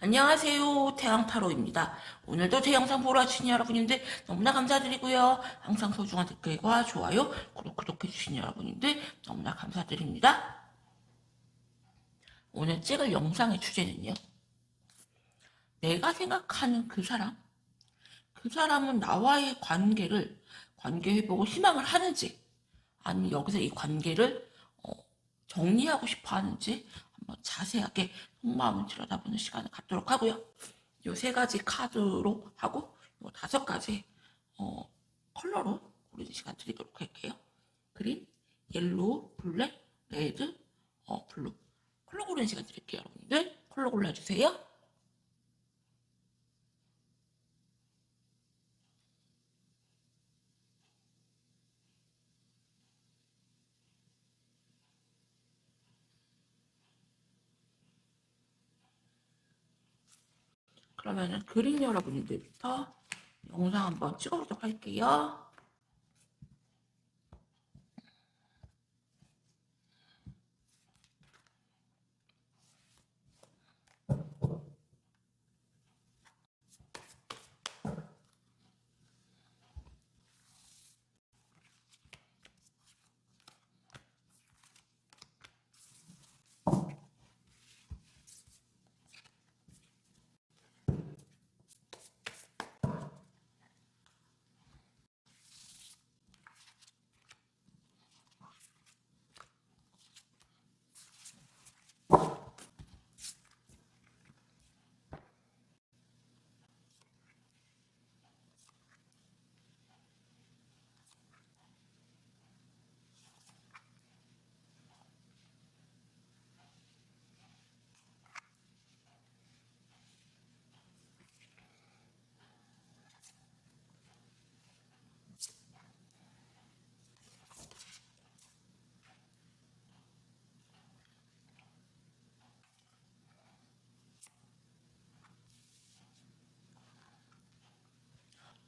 안녕하세요, 태양타로입니다. 오늘도 제 영상 보러 와주신 여러분인데 너무나 감사드리고요. 항상 소중한 댓글과 좋아요, 구독해주신 여러분인데 너무나 감사드립니다. 오늘 찍을 영상의 주제는요, 내가 생각하는 그 사람은 나와의 관계 회복을 희망을 하는지, 아니면 여기서 이 관계를 정리하고 싶어 하는지 한번 자세하게 속마음을 들여다보는 시간을 갖도록 하고요. 이 3가지 카드로 하고 이 5가지 컬러로 고르는 시간 드리도록 할게요. 그린, 옐로우, 블랙, 레드, 블루. 컬러 고르는 시간 드릴게요. 여러분들 컬러 골라주세요. 그러면은 그린 여러분들부터 영상 한번 찍어보도록 할게요.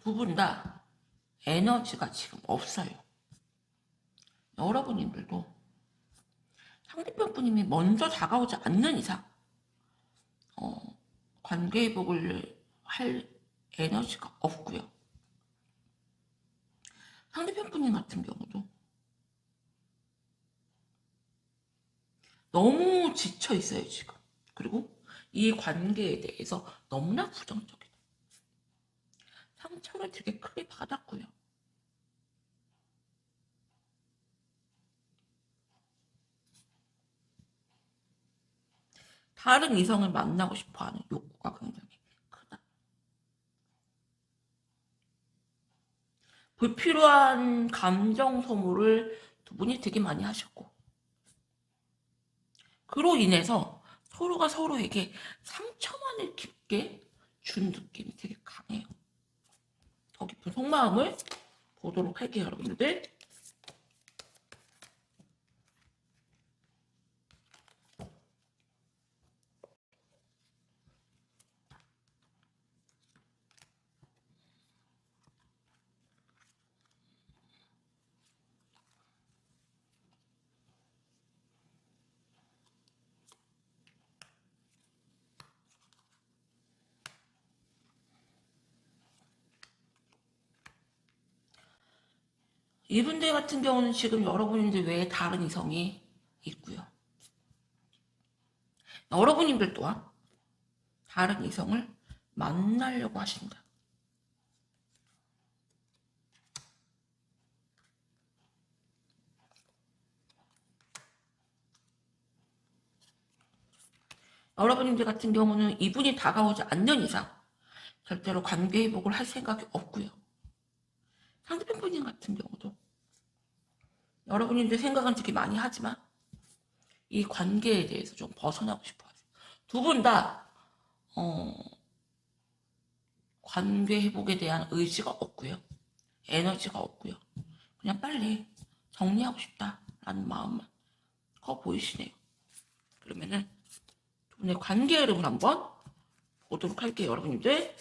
두 분 다 에너지가 지금 없어요. 여러분들도 상대편 분이 먼저 다가오지 않는 이상 관계 회복을 할 에너지가 없고요. 상대편 분님 같은 경우도 너무 지쳐 있어요, 지금. 그리고 이 관계에 대해서 너무나 부정적이다. 상처를 되게 크게 받았고요. 다른 이성을 만나고 싶어하는 욕구가 굉장히 크다. 불필요한 감정 소모를 두 분이 되게 많이 하셨고, 그로 인해서 서로가 서로에게 상처만을 깊게 준 느낌이 되게 강해요. 더 깊은 속마음을 보도록 할게요, 여러분들. 이분들 같은 경우는 지금 여러분들 외에 다른 이성이 있고요. 여러분들 또한 다른 이성을 만나려고 하신다. 여러분들 같은 경우는 이분이 다가오지 않는 이상 절대로 관계 회복을 할 생각이 없고요. 상대편 분님 같은 경우도 여러분들 생각은 되게 많이 하지만 이 관계에 대해서 좀 벗어나고 싶어 하세요. 두 분 다, 관계 회복에 대한 의지가 없고요. 에너지가 없고요. 그냥 빨리 정리하고 싶다라는 마음만 커 보이시네요. 그러면은 두 분의 관계 흐름을 한번 보도록 할게요, 여러분들.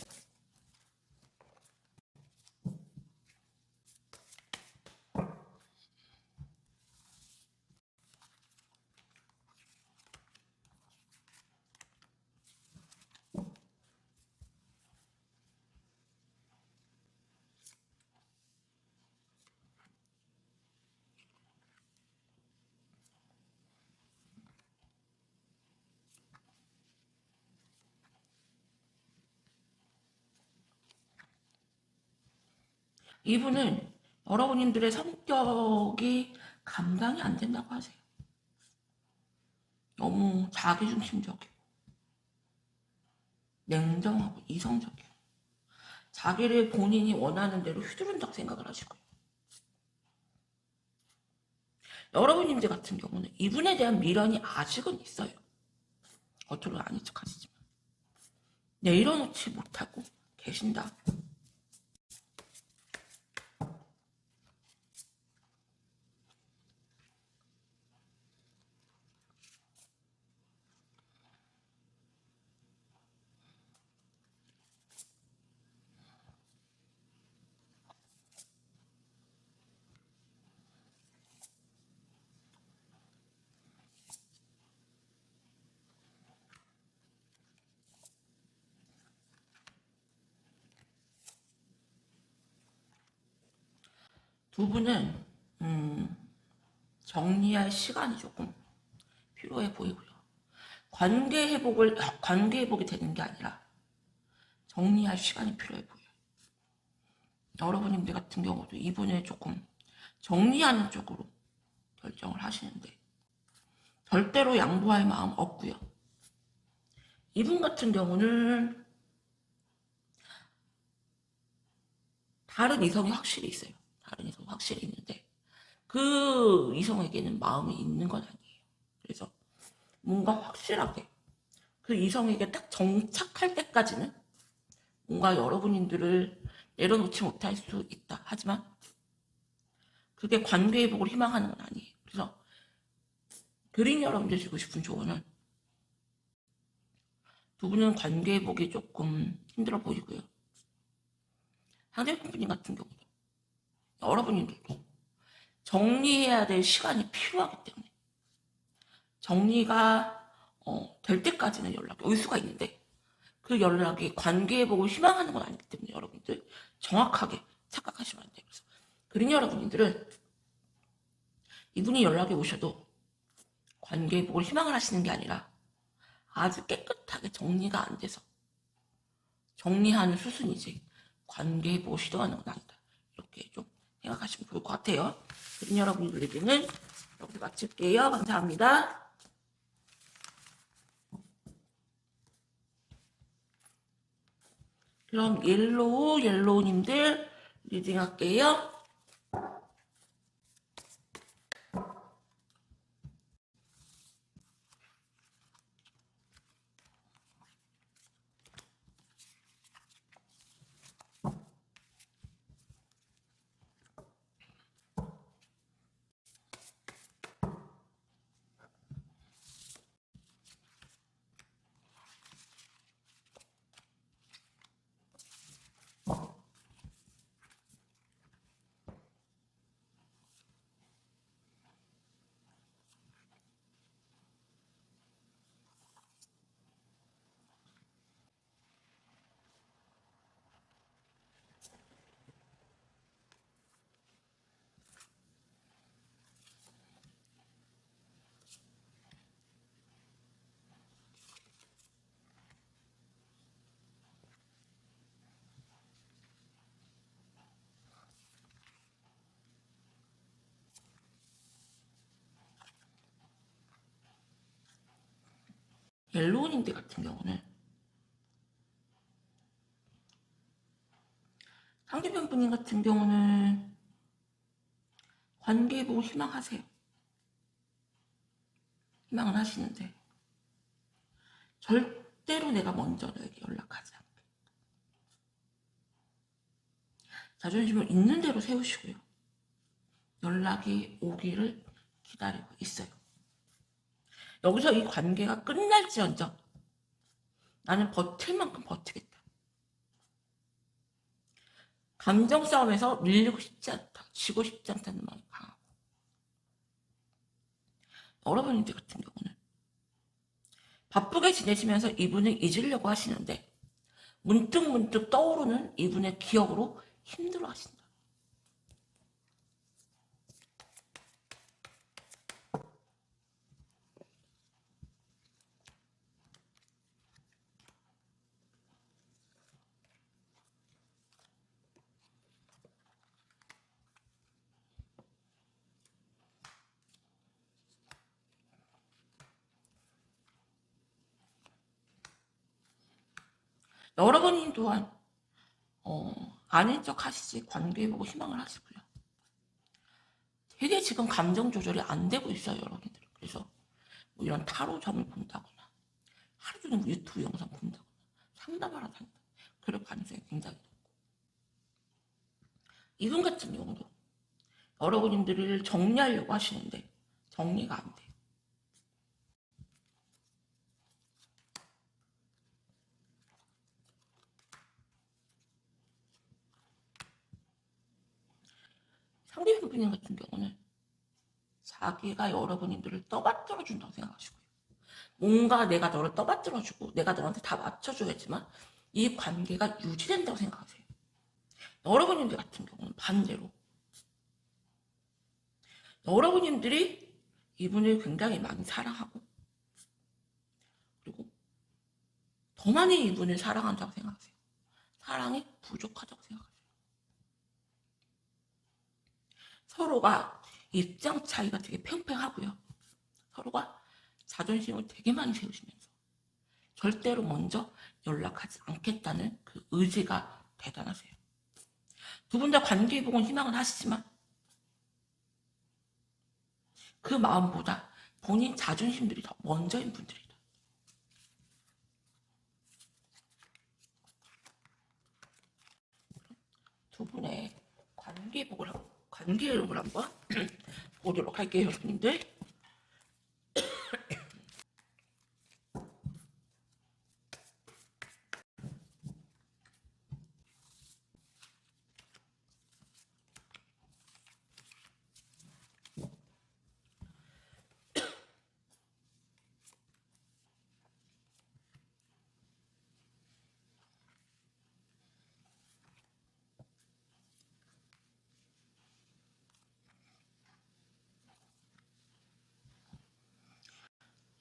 이분은 여러분들의 성격이 감당이 안 된다고 하세요. 너무 자기중심적이고 냉정하고 이성적이고 자기를 본인이 원하는 대로 휘두른다고 생각을 하시고요. 여러분님들 같은 경우는 이분에 대한 미련이 아직은 있어요. 겉으로 아닌 척 하시지만 내려놓지 못하고 계신다. 두 분은 정리할 시간이 조금 필요해 보이고요. 관계 회복이 되는 게 아니라 정리할 시간이 필요해 보여요. 여러분들 같은 경우도 이분을 조금 정리하는 쪽으로 결정을 하시는데 절대로 양보할 마음 없고요. 이분 같은 경우는 다른 이성이 확실히 있어요. 다른 이성이 확실히 있는데 그 이성에게는 마음이 있는 건 아니에요. 그래서 뭔가 확실하게 그 이성에게 딱 정착할 때까지는 뭔가 여러분들을 내려놓지 못할 수 있다. 하지만 그게 관계 회복을 희망하는 건 아니에요. 그래서 그린 여러분들 주고 싶은 조언은 두 분은 관계 회복이 조금 힘들어 보이고요. 상대분님 같은 경우도 여러분들도 정리해야 될 시간이 필요하기 때문에 정리가 될 때까지는 연락이 올 수가 있는데 그 연락이 관계 회복을 희망하는 건 아니기 때문에 여러분들 정확하게 착각하시면 안 돼요. 그래서 그린 여러분들은 이분이 연락이 오셔도 관계 회복을 희망을 하시는 게 아니라 아주 깨끗하게 정리가 안 돼서 정리하는 수순이지 관계 회복을 시도하는 건 아니다. 이렇게 좀 생각하시면 좋을 것 같아요. 그린 여러분들에게는 여기서 마칠게요. 감사합니다. 그럼 옐로우님들 리딩 할게요. 옐로우님들 같은 경우는 상대편 분님 같은 경우는 관계 회복을 희망하세요. 희망을 하시는데 절대로 내가 먼저 너에게 연락하지 않게 자존심을 있는 대로 세우시고요. 연락이 오기를 기다리고 있어요. 여기서 이 관계가 끝날지언정 나는 버틸 만큼 버티겠다. 감정 싸움에서 밀리고 싶지 않다. 지고 싶지 않다는 마음이 강하고. 여러분들 같은 경우는 바쁘게 지내시면서 이분을 잊으려고 하시는데 문득문득 떠오르는 이분의 기억으로 힘들어 하신다. 여러분 또한 아닌 척 하시지 관계해보고 희망을 하시고요. 되게 지금 감정 조절이 안 되고 있어요, 여러분들. 그래서 뭐 이런 타로점을 본다거나 하루 종일 뭐 유튜브 영상 본다거나 상담하러 다닌다. 그럴 가능성이 굉장히 높고 이분 같은 경우도 여러분들을 정리하려고 하시는데 정리가 안 돼요. 상대분 같은 경우는 자기가 여러분들을 떠받들어 준다고 생각하시고요. 뭔가 내가 너를 떠받들어 주고 내가 너한테 다 맞춰줘야지만 이 관계가 유지된다고 생각하세요. 여러분들 같은 경우는 반대로 여러분들이 이분을 굉장히 많이 사랑하고 그리고 더 많이 이분을 사랑한다고 생각하세요. 사랑이 부족하다고 생각하세요. 서로가 입장 차이가 되게 팽팽하고요. 서로가 자존심을 되게 많이 세우시면서 절대로 먼저 연락하지 않겠다는 그 의지가 대단하세요. 두 분 다 관계 회복은 희망을 하시지만 그 마음보다 본인 자존심들이 더 먼저인 분들이다. 두 분의 관계 회복을 한번 보도록 할게요, 여러분들.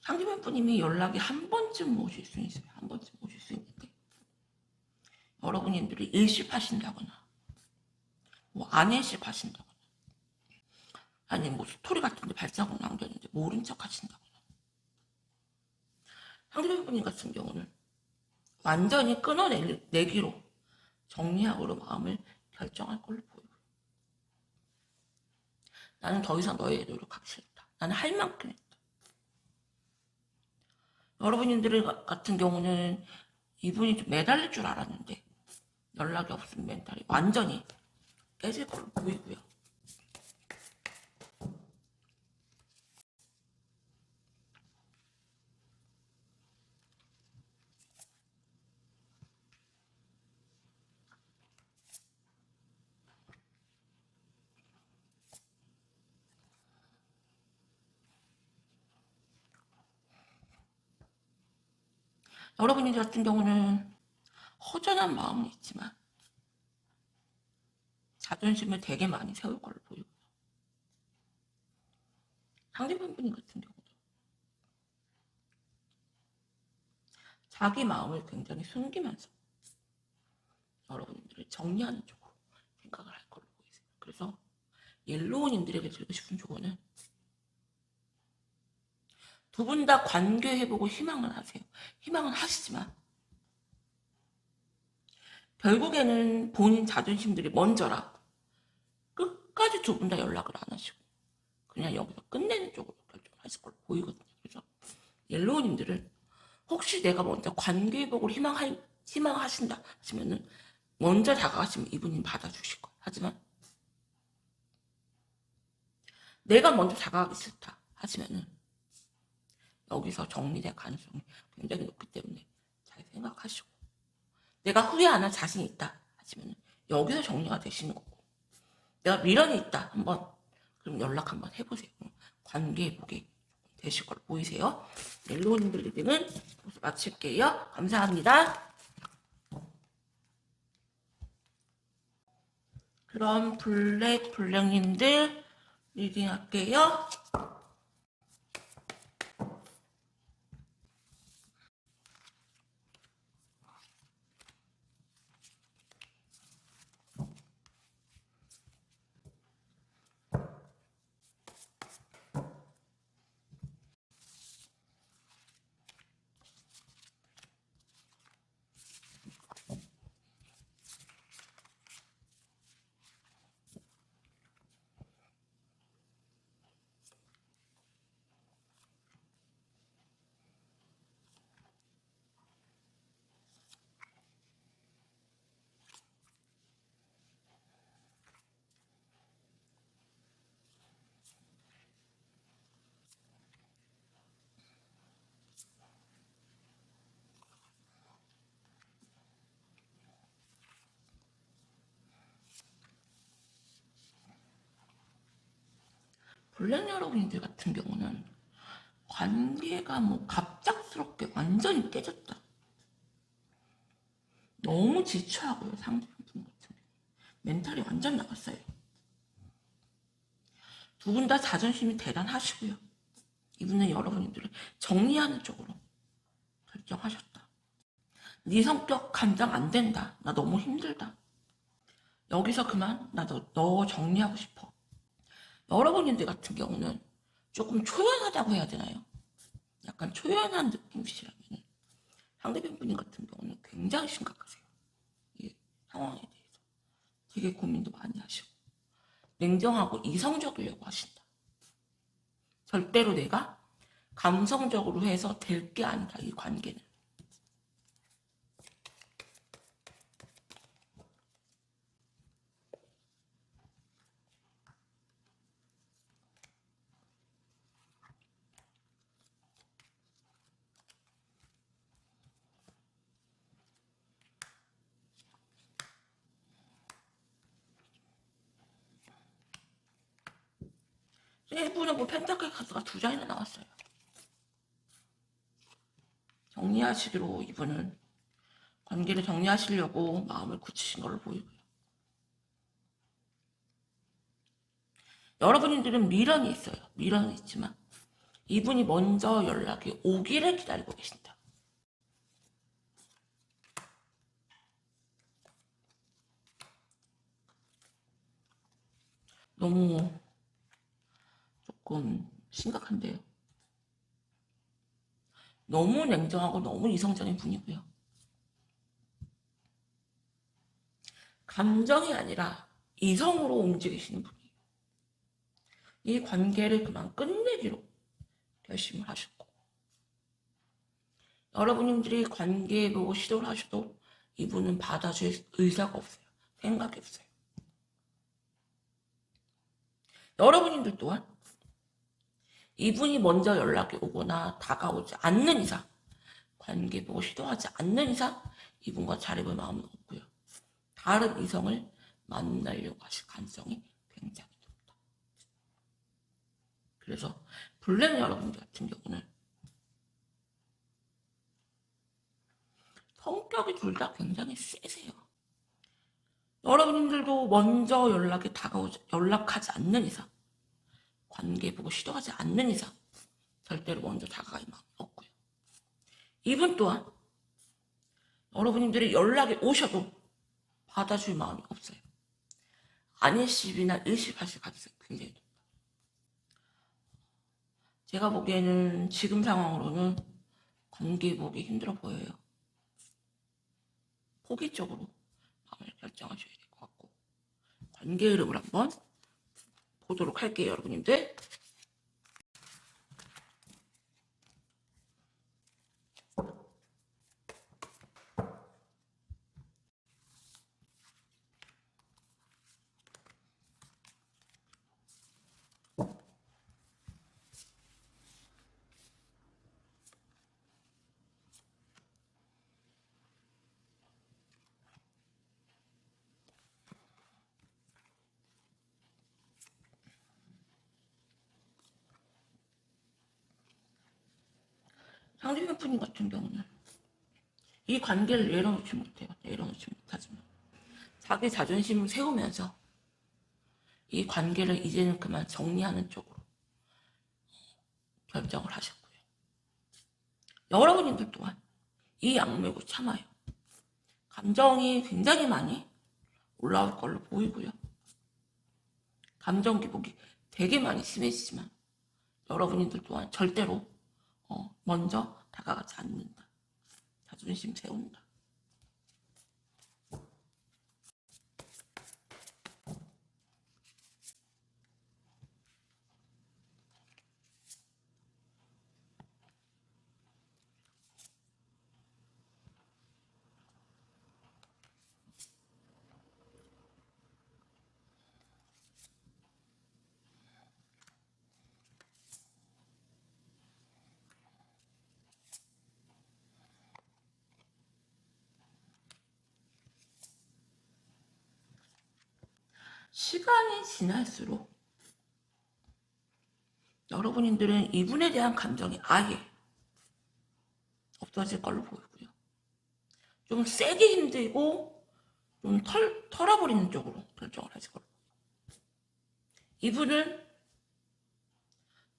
상대방분님이 연락이 한 번쯤 오실 수 있어요. 한 번쯤 오실 수 있는데 여러분들이 일십하신다거나 뭐 안일십하신다거나 아니 뭐 스토리 같은데 발자국 남겼는데 모른 척 하신다거나 상대방분 같은 경우는 완전히 끊어내기로 정리하고로 마음을 결정할 걸로 보여요. 나는 더 이상 너에게 노력하기 싫다. 나는 할 만큼 했다. 여러분들 같은 경우는 이분이 좀 매달릴 줄 알았는데 연락이 없으면 멘탈이 완전히 깨질 걸로 보이고요. 여러분들 같은 경우는 허전한 마음은 있지만 자존심을 되게 많이 세울 걸로 보이고요. 상대방분 같은 경우도 자기 마음을 굉장히 숨기면서 여러분들을 정리하는 쪽으로 생각을 할 걸로 보이세요. 그래서 옐로우님들에게 드리고 싶은 조언은 두 분 다 관계 회복을 희망을 하세요. 희망은 하시지만 결국에는 본인 자존심들이 먼저라 끝까지 두 분 다 연락을 안 하시고 그냥 여기서 끝내는 쪽으로 결정하실 걸로 보이거든요. 그래서 옐로우님들은 혹시 내가 먼저 관계 회복을 희망하신다 하시면은 먼저 다가가시면 이분이 받아주실 거예요. 하지만 내가 먼저 다가가기 싫다 하시면은 여기서 정리될 가능성이 굉장히 높기 때문에 잘 생각하시고, 내가 후회 안 할 자신이 있다 하시면은 여기서 정리가 되시는 거고, 내가 미련이 있다 한번 그럼 연락 한번 해보세요. 관계 회복이 되실 걸로 보이세요. 옐로우님들 리딩은 마칠게요. 감사합니다. 그럼 블랙님들 리딩 할게요. 블랙 여러분들 같은 경우는 관계가 뭐 갑작스럽게 완전히 깨졌다. 너무 지쳐하고요. 상대방 같은 경우 멘탈이 완전 나갔어요. 두 분 다 자존심이 대단하시고요. 이분은 여러분들을 정리하는 쪽으로 결정하셨다. 네 성격 감당 안 된다. 나 너무 힘들다. 여기서 그만. 나 너 정리하고 싶어. 여러분들 같은 경우는 조금 초연하다고 해야 되나요? 약간 초연한 느낌이시라면 상대방 분님 같은 경우는 굉장히 심각하세요. 이 상황에 대해서 되게 고민도 많이 하시고 냉정하고 이성적이려고 하신다. 절대로 내가 감성적으로 해서 될 게 아니다. 이 관계는. 이분은 뭐 펜타클 카드가 2장이나 나왔어요. 정리하시기로 이분은 관계를 정리하시려고 마음을 굳히신 걸로 보이고요. 여러분들은 미련이 있어요. 미련은 있지만 이분이 먼저 연락이 오기를 기다리고 계신다. 너무 조금 심각한데요. 너무 냉정하고 너무 이성적인 분이고요. 감정이 아니라 이성으로 움직이시는 분이에요. 이 관계를 그만 끝내기로 결심을 하셨고, 여러분들이 관계 보고 시도를 하셔도 이분은 받아줄 의사가 없어요. 생각이 없어요. 여러분들 또한 이분이 먼저 연락이 오거나 다가오지 않는 이상, 관계 보고 시도하지 않는 이상 이분과 잘해볼 마음은 없고요. 다른 이성을 만나려고 하실 가능성이 굉장히 높다. 그래서 블랙 여러분들 같은 경우는 성격이 둘 다 굉장히 세세요. 여러분들도 먼저 연락하지 않는 이상, 관계 보고 시도하지 않는 이상 절대로 먼저 다가갈 마음이 없고요. 이분 또한 여러분들이 연락이 오셔도 받아줄 마음이 없어요. 안일십이나 일십하실 가능성이 굉장히 높다. 제가 보기에는 지금 상황으로는 관계 보기 힘들어 보여요. 포기 쪽으로 마음을 결정하셔야 될 것 같고, 관계 흐름을 한번 보도록 할게요, 여러분님들. 상대편님 같은 경우는 이 관계를 내려놓지 못해요. 내려놓지 못하지만 자기 자존심을 세우면서 이 관계를 이제는 그만 정리하는 쪽으로 결정을 하셨고요. 여러분들 또한 이 악물고 참아요. 감정이 굉장히 많이 올라올 걸로 보이고요. 감정 기복이 되게 많이 심해지지만 여러분들 또한 절대로 먼저 다가가지 않는다. 자존심 세운다. 시간이 지날수록 여러분들은 이분에 대한 감정이 아예 없어질 걸로 보이고요. 좀 세게 힘들고 좀 털어버리는 쪽으로 결정을 하실 걸로 보여요. 이분은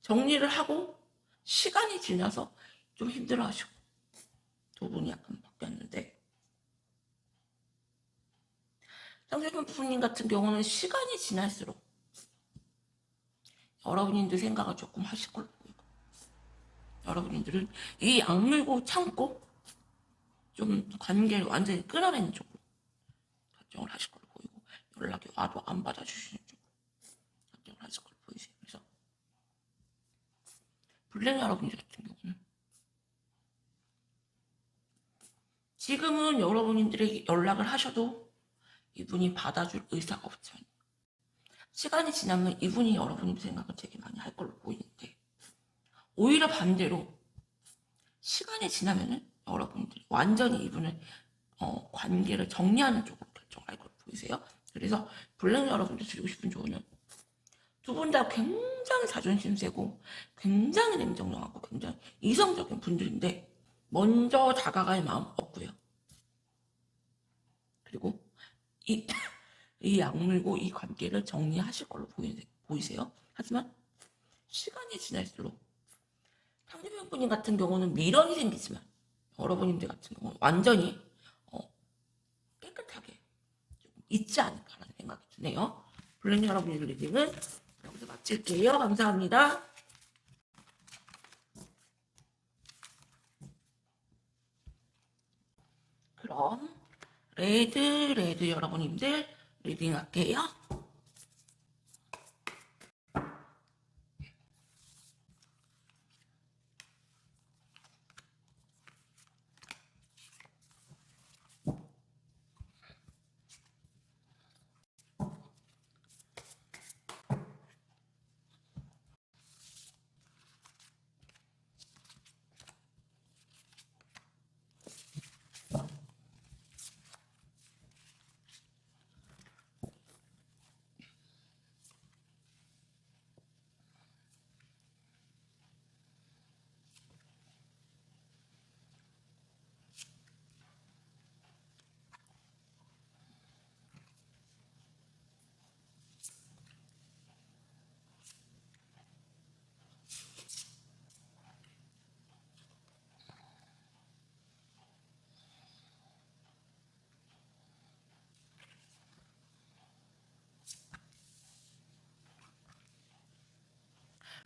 정리를 하고 시간이 지나서 좀 힘들어하시고 두 분이 약간 바뀌었는데 상대편 부모님 같은 경우는 시간이 지날수록 여러분들 생각을 조금 하실 걸로 보이고 여러분들은 이 악물고 참고 좀 관계를 완전히 끊어내는 쪽으로 결정을 하실 걸로 보이고 연락이 와도 안 받아주시는 쪽으로 결정을 하실 걸로 보이세요. 그래서 블랙 여러분들 같은 경우는 지금은 여러분들에게 연락을 하셔도 이분이 받아줄 의사가 없지만 시간이 지나면 이분이 여러분의 생각을 되게 많이 할 걸로 보이는데 오히려 반대로 시간이 지나면은 여러분들이 완전히 이분을 관계를 정리하는 쪽으로 결정할 걸로 보이세요. 그래서 블랙 여러분들 드리고 싶은 조언은 두 분 다 굉장히 자존심 세고 굉장히 냉정하고 굉장히 이성적인 분들인데 먼저 다가갈 마음 없고요. 그리고 이 악물고 이 관계를 정리하실 걸로 보이세요. 하지만 시간이 지날수록 상대편 분님 같은 경우는 미련이 생기지만 여러분들 같은 경우는 완전히 깨끗하게 있지 않을까라는 생각이 드네요. 블랙 여러분들 리딩은 여기서 마칠게요. 감사합니다. 그럼 레드 여러분들 리딩 할게요.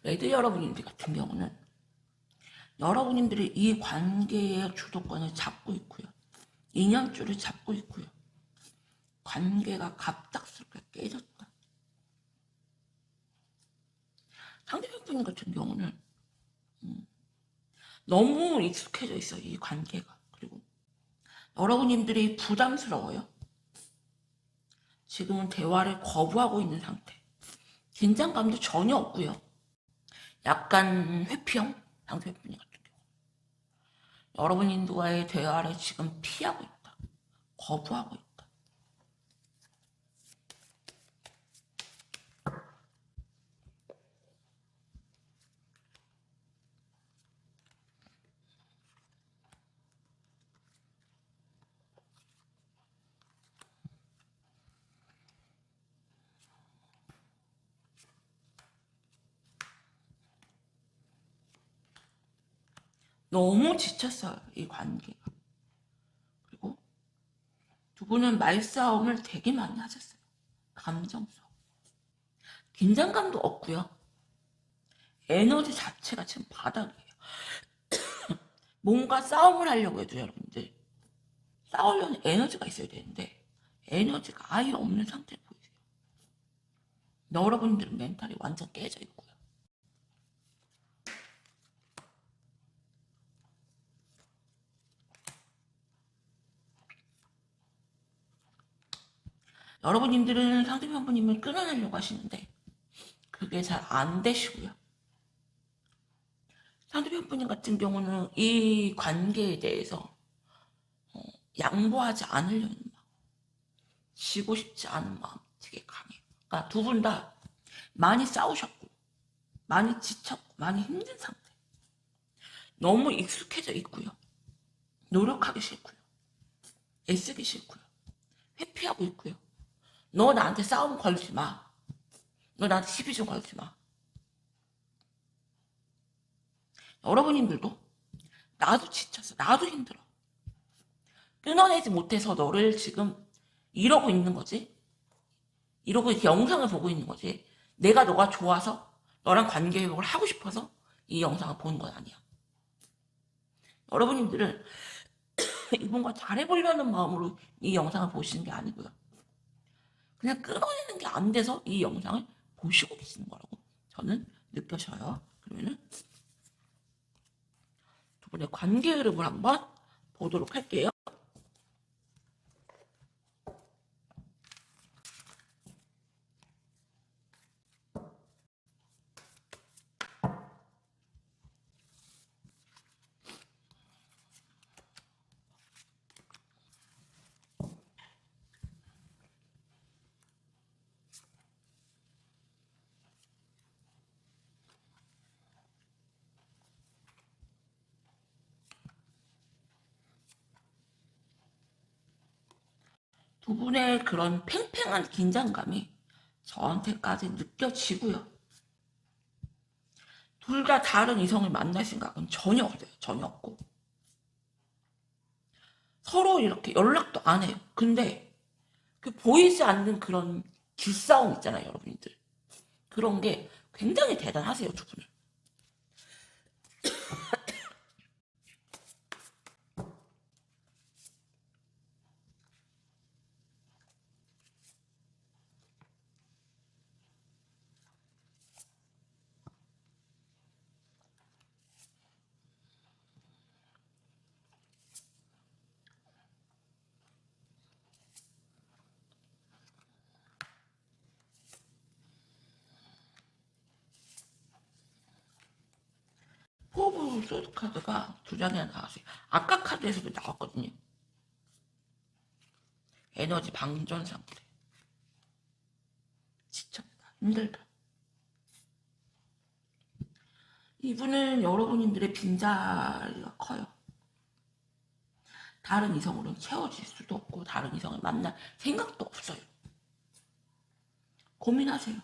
레드 여러분들 같은 경우는 여러분들이 이 관계의 주도권을 잡고 있고요. 인연줄을 잡고 있고요. 관계가 갑작스럽게 깨졌다. 상대편 분 같은 경우는 너무 익숙해져 있어요. 이 관계가. 그리고 여러분들이 부담스러워요. 지금은 대화를 거부하고 있는 상태. 긴장감도 전혀 없고요. 약간 회피형 상대편 분 같은 경우. 여러분들과의 대화를 지금 피하고 있다. 거부하고 있다. 너무 지쳤어요, 이 관계가. 그리고 두 분은 말싸움을 되게 많이 하셨어요. 감정싸움. 긴장감도 없고요. 에너지 자체가 지금 바닥이에요. 뭔가 싸움을 하려고 해도 여러분들 싸우려는 에너지가 있어야 되는데 에너지가 아예 없는 상태를 보이세요. 여러분들은 멘탈이 완전 깨져 있고요. 여러분님들은 상대편분님을 끌어내려고 하시는데 그게 잘 안 되시고요. 상대편분님 같은 경우는 이 관계에 대해서 양보하지 않으려는 마음, 지고 싶지 않은 마음 되게 강해요. 그러니까 두 분 다 많이 싸우셨고 많이 지쳤고 많이 힘든 상태. 너무 익숙해져 있고요. 노력하기 싫고요. 애쓰기 싫고요. 회피하고 있고요. 너 나한테 싸움 걸지 마. 너 나한테 시비 좀 걸지 마. 여러분님들도 나도 지쳤어. 나도 힘들어. 끊어내지 못해서 너를 지금 이러고 있는 거지. 이러고 이렇게 영상을 보고 있는 거지. 내가 너가 좋아서 너랑 관계 회복을 하고 싶어서 이 영상을 보는 건 아니야. 여러분님들은 이분과 잘해보려는 마음으로 이 영상을 보시는 게 아니고요. 그냥 끊어내는 게 안 돼서 이 영상을 보시고 계시는 거라고 저는 느껴져요. 그러면은 두 분의 관계 흐름을 한번 보도록 할게요. 두 분의 그런 팽팽한 긴장감이 저한테까지 느껴지고요. 둘 다 다른 이성을 만날 생각은 전혀 없어요. 전혀 없고. 서로 이렇게 연락도 안 해요. 근데 그 보이지 않는 그런 기싸움 있잖아요, 여러분들. 그런 게 굉장히 대단하세요, 두 분은. 포브 소드 카드가 두 장이나 나왔어요. 아까 카드에서도 나왔거든요. 에너지 방전 상태. 지쳤다. 힘들다. 이분은 여러분들의 빈자리가 커요. 다른 이성으로는 채워질 수도 없고 다른 이성을 만날 생각도 없어요. 고민하세요.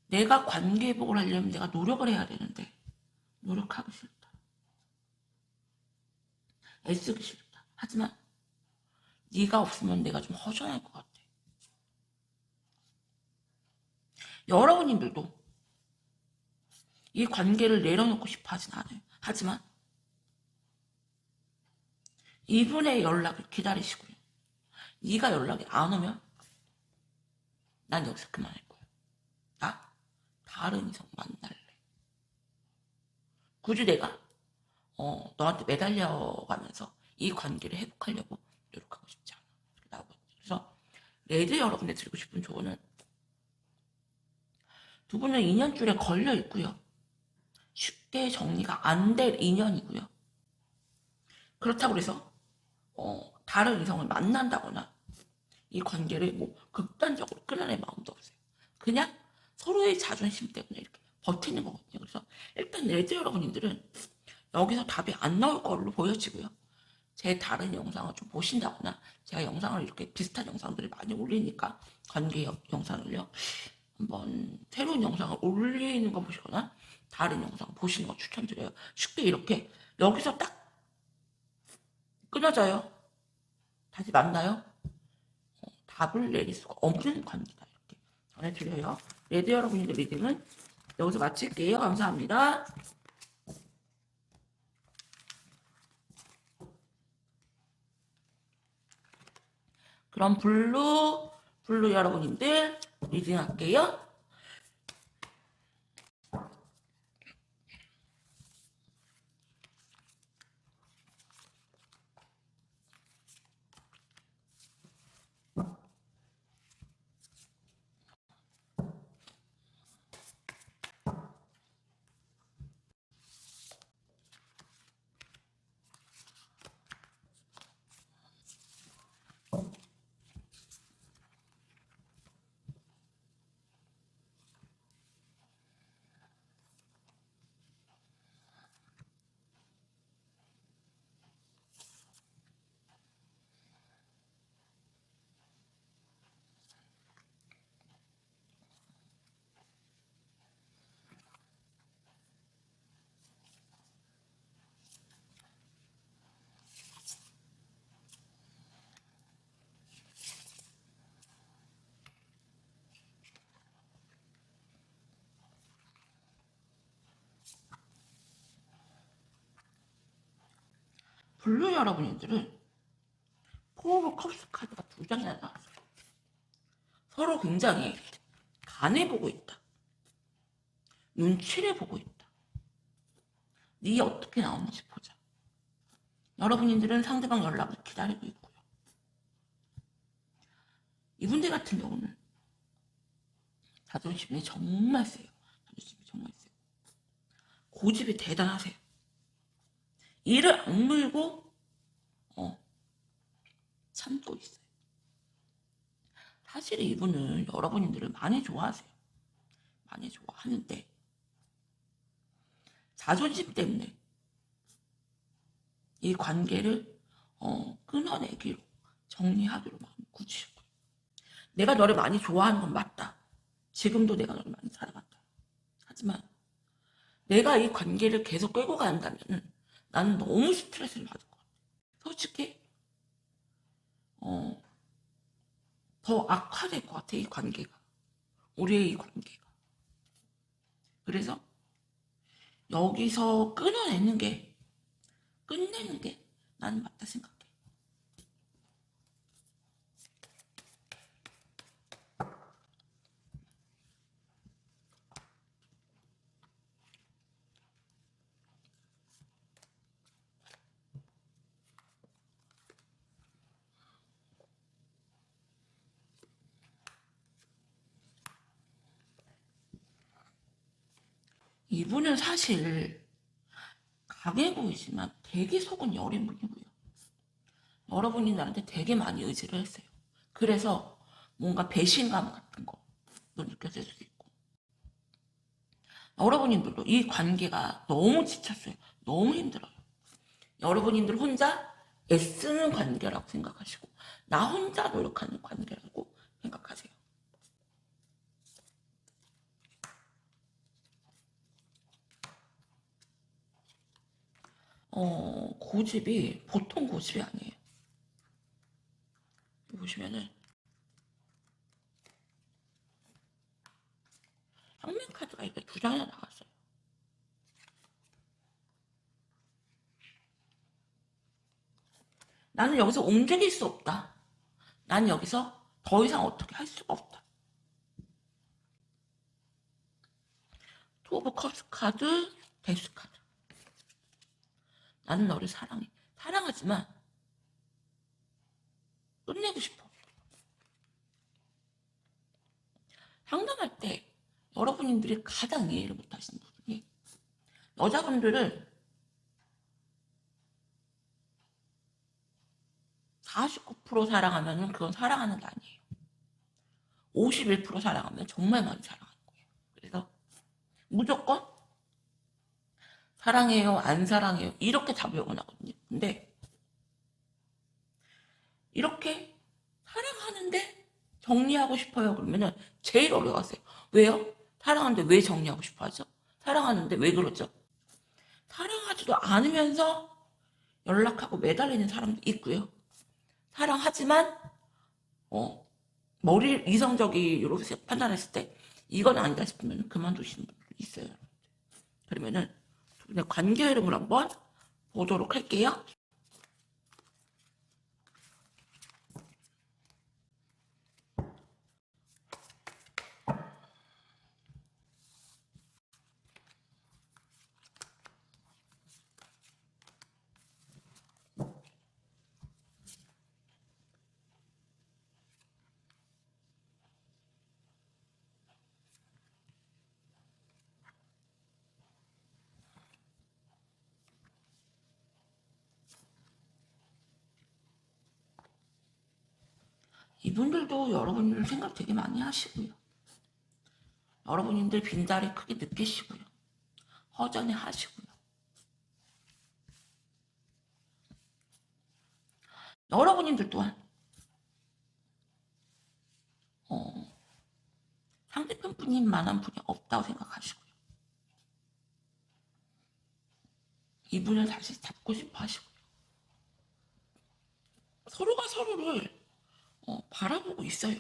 내가 관계 회복을 하려면 내가 노력을 해야 되는데 노력하기 싫다. 애쓰기 싫다. 하지만 네가 없으면 내가 좀 허전할 것 같아. 여러분들도 이 관계를 내려놓고 싶어 하진 않아요. 하지만 이분의 연락을 기다리시고요. 네가 연락이 안 오면 난 여기서 그만할 거야. 나 다른 이성 만날래. 굳이 내가 너한테 매달려가면서 이 관계를 회복하려고 노력하고 싶지 않아. 그래서 레드 여러분들 드리고 싶은 조언은 두 분은 인연줄에 걸려 있고요. 쉽게 정리가 안 될 인연이고요. 그렇다고 해서 다른 이성을 만난다거나 이 관계를 뭐 극단적으로 끌어낼 마음도 없어요. 그냥 서로의 자존심 때문에 이렇게 버티는 거거든요. 그래서 일단 레드 여러분들은 여기서 답이 안 나올 걸로 보여지고요. 제 다른 영상을 좀 보신다거나 제가 영상을 이렇게 비슷한 영상들을 많이 올리니까 관계 영상을요. 한번 새로운 영상을 올리는 거 보시거나 다른 영상 보시는 거 추천드려요. 쉽게 이렇게 여기서 딱 끊어져요. 다시 만나요. 답을 내릴 수가 없는 관계다. 이렇게 전해드려요. 레드 여러분들 리딩은 여기서 마칠게요. 감사합니다. 그럼 블루 여러분들 리딩 할게요. 블루 여러분들은 포 오브 컵스 카드가 2장이나 나왔어요. 서로 굉장히 간해보고 있다. 눈치를 보고 있다. 네 어떻게 나오는지 보자. 여러분들은 상대방 연락을 기다리고 있고요. 이분들 같은 경우는 자존심이 정말 세요. 자존심이 정말 세요. 고집이 대단하세요. 이를 악물고 참고 있어요. 사실 이분은 여러분들을 많이 좋아하세요. 많이 좋아하는데 자존심 때문에 이 관계를 끊어내기로 정리하기로 마음 굳히고, 내가 너를 많이 좋아하는 건 맞다. 지금도 내가 너를 많이 사랑한다. 하지만 내가 이 관계를 계속 끌고 간다면 나는 너무 스트레스를 받을 것 같아. 솔직히 더 악화될 것 같아. 이 관계가, 우리의 이 관계가. 그래서 여기서 끊어내는 게, 끝내는 게 나는 맞다 생각해. 이분은 사실 강해 보이지만 되게 속은 여린 분이고요. 여러분이 나한테 되게 많이 의지를 했어요. 그래서 뭔가 배신감 같은 거도 느꼈을 수도 있고, 여러분들도 이 관계가 너무 지쳤어요. 너무 힘들어요. 여러분들 혼자 애쓰는 관계라고 생각하시고 나 혼자 노력하는 관계라고 생각하세요. 고집이 보통 고집이 아니에요. 보시면은 상면 카드가 이렇게 2장이나 나왔어요. 나는 여기서 움직일 수 없다. 나는 여기서 더 이상 어떻게 할 수가 없다. 투 오브 컵스 카드, 데스 카드. 나는 너를 사랑해. 사랑하지만 끝내고 싶어. 상담할 때 여러분들이 가장 이해를 못하시는 부분이, 여자분들을 49% 사랑하면 그건 사랑하는 게 아니에요. 51% 사랑하면 정말 많이 사랑하는 거예요. 그래서 무조건 사랑해요, 안 사랑해요, 이렇게 답이 원하거든요. 근데 이렇게 사랑하는데 정리하고 싶어요 그러면은 제일 어려웠어요. 왜요? 사랑하는데 왜 정리하고 싶어 하죠? 사랑하는데 왜 그러죠? 사랑하지도 않으면서 연락하고 매달리는 사람도 있고요. 사랑하지만 머리 이성적으로 판단했을 때 이건 아니다 싶으면 그만두시는 분도 있어요. 그러면은 그냥 관계 흐름을 한번 보도록 할게요. 이분들도 여러분들 생각 되게 많이 하시고요. 여러분들 빈자리 크게 느끼시고요. 허전해 하시고요. 여러분들 또한 상대편 분님만한 분이 없다고 생각하시고요. 이분을 다시 잡고 싶어 하시고요. 서로가 서로를 바라보고 있어요.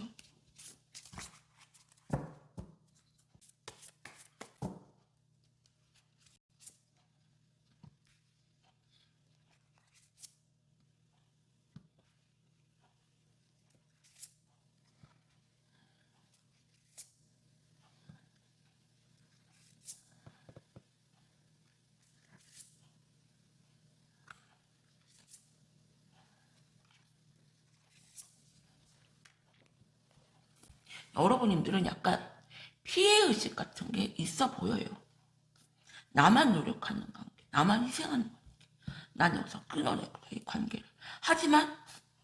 여러분들은 약간 피해의식 같은 게 있어 보여요. 나만 노력하는 관계, 나만 희생하는 관계. 난 여기서 끊어내고 이 관계를. 하지만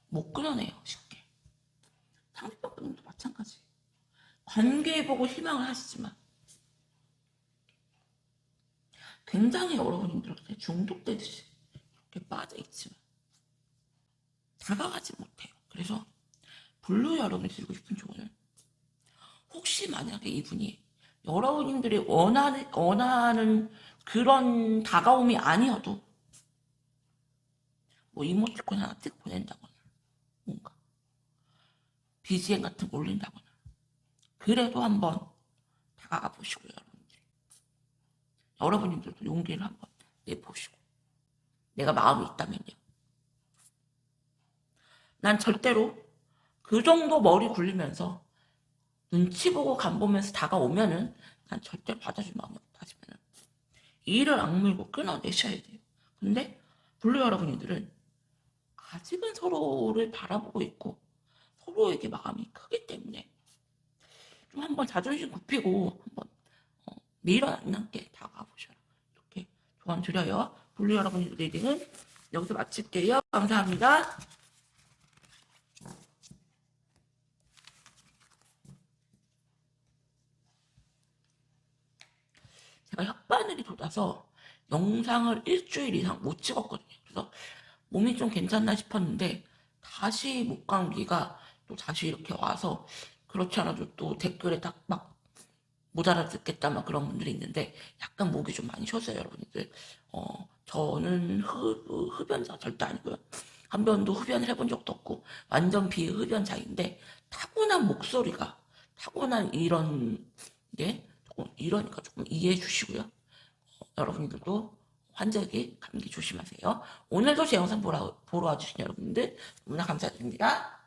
못 끊어내요, 쉽게. 상대편 분도 마찬가지. 관계해보고 희망을 하시지만 굉장히 여러분들한테 중독되듯이 이렇게 빠져있지만 다가가지 못해요. 그래서 블루 여러분이 드리고 싶은 조언은 혹시 만약에 이분이 여러분들이 원하는 그런 다가옴이 아니어도 뭐 이모티콘 하나 띡 보낸다거나 뭔가 BGM 같은 거 올린다거나 그래도 한번 다가가 보시고요. 여러분들도 용기를 한번 내보시고 내가 마음이 있다면요. 난 절대로 그 정도 머리 굴리면서 눈치 보고 간 보면서 다가오면은 난 절대 받아줄 마음이 없다 하시면은 이를 악물고 끊어내셔야 돼요. 근데 블루 여러분들은 아직은 서로를 바라보고 있고 서로에게 마음이 크기 때문에 좀 한번 자존심 굽히고 한번 밀어넣게 다가보셔라. 이렇게 조언 드려요. 블루 여러분들 리딩은 여기서 마칠게요. 감사합니다. 제가 혓바늘이 돋아서 영상을 일주일 이상 못 찍었거든요. 그래서 몸이 좀 괜찮나 싶었는데 다시 목감기가 또 다시 이렇게 와서 그렇지 않아도 또 댓글에 딱 막 못 알아듣겠다 막 그런 분들이 있는데 약간 목이 좀 많이 쉬었어요, 여러분들. 저는 흡연자 절대 아니고요. 한 번도 흡연을 해본 적도 없고 완전 비흡연자인데 타고난 목소리가 타고난 이런 게 조금 이러니까 조금 이해해 주시고요. 여러분들도 환절기 감기 조심하세요. 오늘도 제 영상 보러 와주신 여러분들 너무나 감사드립니다.